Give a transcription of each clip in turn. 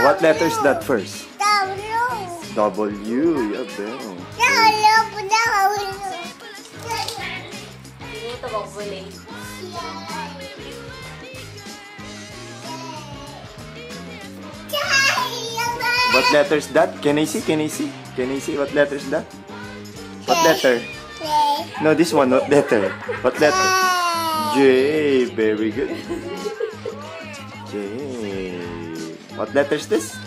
What letter is that first? W. W. Yeah, bell. Ito bang bulay? What letter is that? Can I see? Can I see? Can I see? What letter is that? What letter? No, this one. What letter? What letter? J. Very good. J. What letter is this?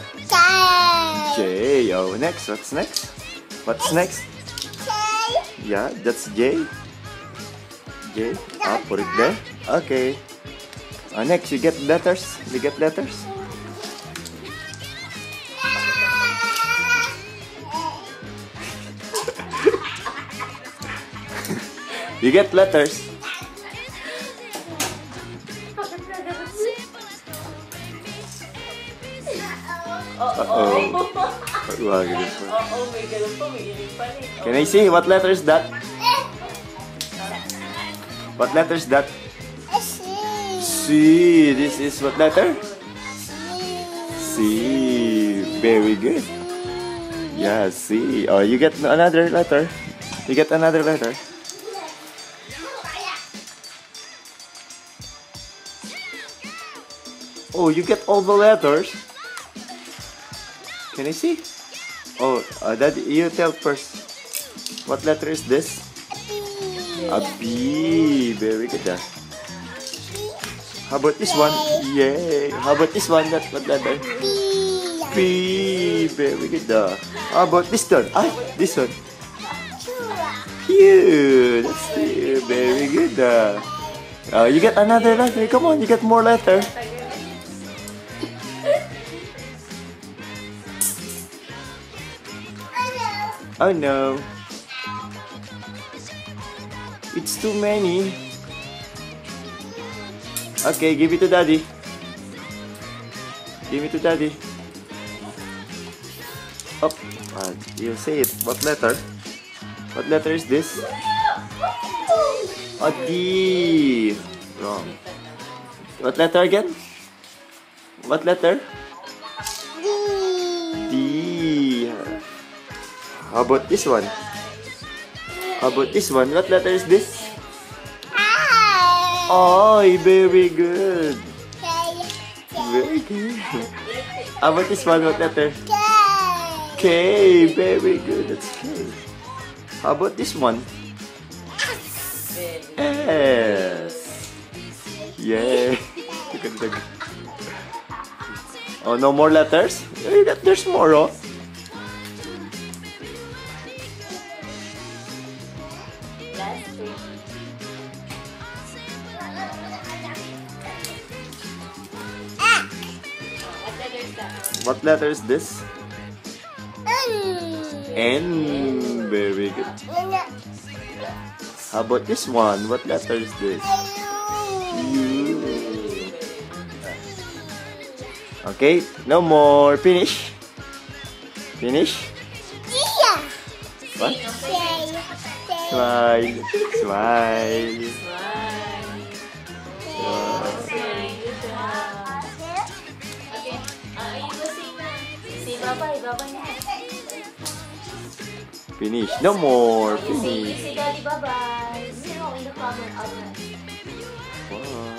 J. Oh, next. What's next? What's next? Yeah, that's J. J. Ah, put it there. Okay. Next, you get letters. You get letters. You get letters. Uh-oh. Can I see? What letter is that? What letter is that? C. This is what letter? C. Very good. Yeah, C. Oh, you get another letter. You get another letter. Oh, you get all the letters. Can I see? Oh, Daddy, you tell first. What letter is this? A B. Very good. How about this one? Yay. How about this one? What letter? P. Very good. How about this one? This one. Q. That's Q. Very good. You get another letter. Come on, you get more letter. Oh no. It's too many. Okay, give it to Daddy. Give it to Daddy. Up. You say it. What letter? What letter is this? A D. Wrong. What letter again? What letter? D. How about this one? How about this one? What letter is this? Oh, very good. Very good. How about this one? What letter? K. Very good. That's K. How about this one? S. Yay. Oh, no more letters? There's more, oh. What letter is this? N. Very good. How about this one? What letter is this? U. Okay, no more. Finish. Finish. What? Smile. Smile. Finish. No more. Finish. Say Daddy bye-bye. In the camera. Wow.